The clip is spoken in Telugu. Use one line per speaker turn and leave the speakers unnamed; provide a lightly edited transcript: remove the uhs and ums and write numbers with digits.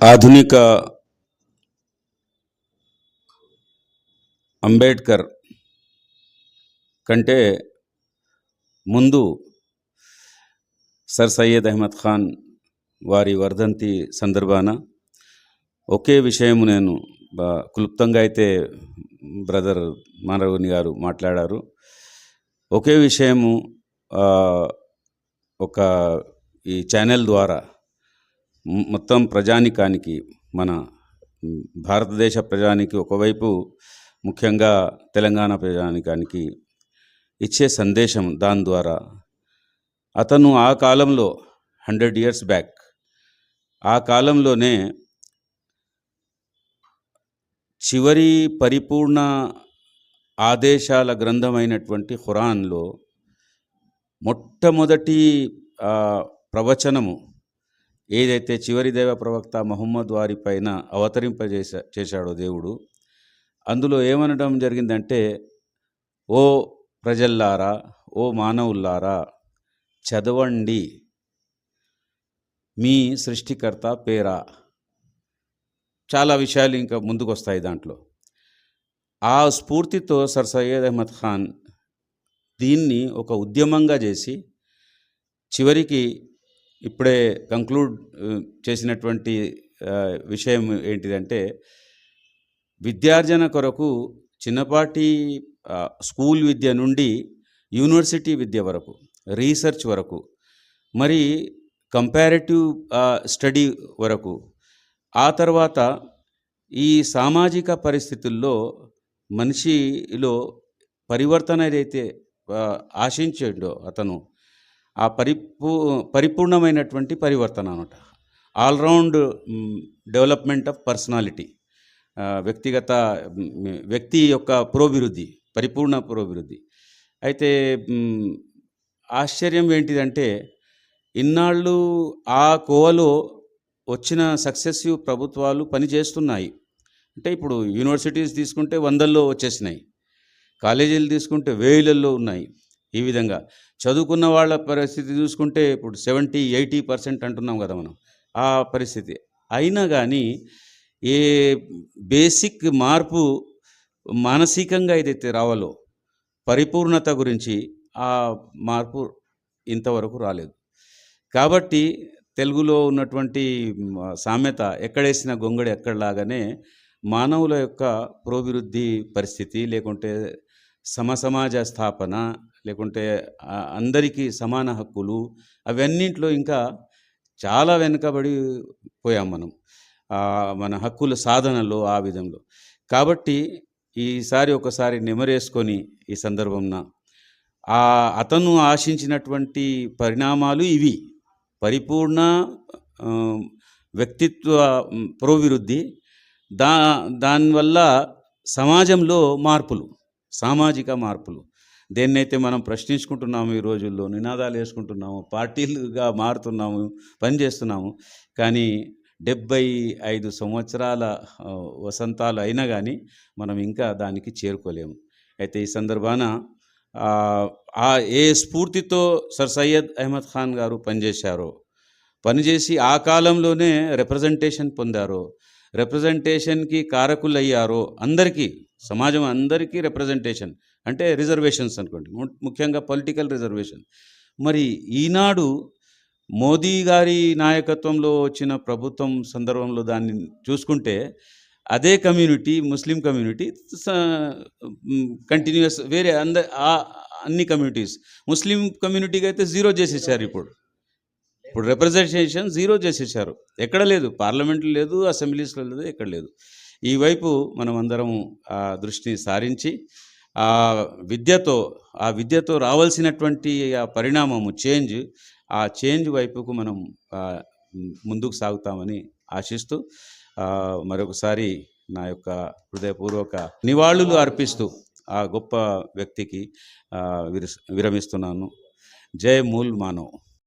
ఆధునిక అంబేద్కర్ కంటే ముందు సర్ సయ్యద్ అహ్మద్ ఖాన్ వారి వర్ధంతి సందర్భాన ఒకే విషయము నేను క్లుప్తంగా అయితే బ్రదర్ మానవుని గారు మాట్లాడారు. ఒకే విషయము ఒక ఈ ఛానల్ ద్వారా మొత్తం ప్రజానికానికి, మన భారతదేశ ప్రజానికి, ఒకవైపు ముఖ్యంగా తెలంగాణ ప్రజానికానికి ఇచ్చే సందేశం దాని ద్వారా, అతను ఆ కాలంలో 100 years బ్యాక్, ఆ కాలంలోనే చివరి పరిపూర్ణ ఆదేశాల గ్రంథమైనటువంటి ఖురాన్లో మొట్టమొదటి ప్రవచనము ఏదైతే చివరి దైవ ప్రవక్త ముహమ్మద్ వారి పైన చేశాడో దేవుడు, అందులో ఏమనడం జరిగిందంటే, ఓ ప్రజల్లారా, ఓ మానవుల్లారా, చదవండి మీ సృష్టికర్త పేరా. చాలా విషయాలు ఇంకా ముందుకు వస్తాయి దాంట్లో. ఆ స్ఫూర్తితో సర్ సయ్యద్ అహ్మద్ ఖాన్ దీన్ని ఒక ఉద్యమంగా చేసి చివరికి ఇప్పుడే కంక్లూడ్ చేసినటువంటి విషయం ఏంటిదంటే, విద్యార్జన కొరకు చిన్నపాటి స్కూల్ విద్య నుండి యూనివర్సిటీ విద్య వరకు, రీసెర్చ్ వరకు, మరి కంపారిటివ్ స్టడీ వరకు, ఆ తర్వాత ఈ సామాజిక పరిస్థితుల్లో మనిషిలో పరివర్తన ఏదైతే ఆశించాడో అతను, ఆ పరిపూర్ణమైనటువంటి పరివర్తన అన్నమాట. ఆల్రౌండ్ డెవలప్మెంట్ ఆఫ్ పర్సనాలిటీ, వ్యక్తి యొక్క పురోభివృద్ధి, పరిపూర్ణ పురోభివృద్ధి. అయితే ఆశ్చర్యం ఏంటిదంటే, ఇన్నాళ్ళు ఆ కోవలో వచ్చిన సక్సెసివ్ ప్రభుత్వాలు పనిచేస్తున్నాయి. అంటే ఇప్పుడు యూనివర్సిటీస్ తీసుకుంటే 100ల్లో వచ్చేసినాయి, కాలేజీలు తీసుకుంటే 1000ల్లో ఉన్నాయి. ఈ విధంగా చదువుకున్న వాళ్ళ పరిస్థితి చూసుకుంటే ఇప్పుడు 70-80% అంటున్నాం కదా మనం, ఆ పరిస్థితి. అయినా కానీ ఏ బేసిక్ మార్పు మానసికంగా ఏదైతే రావాలో, పరిపూర్ణత గురించి, ఆ మార్పు ఇంతవరకు రాలేదు. కాబట్టి తెలుగులో ఉన్నటువంటి సామెత, ఎక్కడేసిన గొంగడి ఎక్కడలాగానే మానవుల యొక్క పురోభివృద్ధి పరిస్థితి, లేకుంటే సమసమాజ స్థాపన, లేకుంటే అందరికీ సమాన హక్కులు, అవన్నింటిలో ఇంకా చాలా వెనుకబడి పోయాం మనం, మన హక్కుల సాధనలో, ఆ విధంలో. కాబట్టి ఈసారి ఒకసారి నెమరేసుకొని ఈ సందర్భంన అతను ఆశించినటువంటి పరిణామాలు ఇవి: పరిపూర్ణ వ్యక్తిత్వ పురోభివృద్ధి, దానివల్ల సమాజంలో మార్పులు, సామాజిక మార్పులు. దేన్నైతే మనం ప్రశ్నించుకుంటున్నాము, ఈ రోజుల్లో నినాదాలు వేసుకుంటున్నాము, పార్టీలుగా మారుతున్నాము, పనిచేస్తున్నాము. కానీ 75 సంవత్సరాల వసంతాలు అయినా కానీ మనం ఇంకా దానికి చేరుకోలేము. అయితే ఈ సందర్భాన ఏ స్ఫూర్తితో సర్ సయ్యద్ అహ్మద్ ఖాన్ గారు పనిచేసి ఆ కాలంలోనే రిప్రజెంటేషన్ పొందారో, రిప్రజెంటేషన్కి కారకులయ్యారో, అందరికీ, సమాజం అందరికీ రిప్రజెంటేషన్ అంటే రిజర్వేషన్స్ అనుకోండి, ముఖ్యంగా పొలిటికల్ రిజర్వేషన్. మరి ఈనాడు మోదీ గారి నాయకత్వంలో వచ్చిన ప్రభుత్వం సందర్భంలో దాన్ని చూసుకుంటే, అదే కమ్యూనిటీ, ముస్లిం కమ్యూనిటీ కంటిన్యూస్, వేరే అన్ని కమ్యూనిటీస్, ముస్లిం కమ్యూనిటీకి అయితే 0 చేసేసారు. ఇప్పుడు రిప్రజెంటేషన్ 0 చేసేసారు. ఎక్కడ లేదు, పార్లమెంట్లో లేదు, అసెంబ్లీస్లో లేదు, ఎక్కడ లేదు. ఈ వైపు మనం అందరం దృష్టి సారించి విద్యతో రావాల్సినటువంటి ఆ పరిణామము, ఆ చేంజ్ వైపుకు మనం ముందుకు సాగుతామని ఆశిస్తూ, మరొకసారి నా యొక్క హృదయపూర్వక నివాళులు అర్పిస్తూ ఆ గొప్ప వ్యక్తికి విరమిస్తున్నాను. జై మూల్ మానవ్.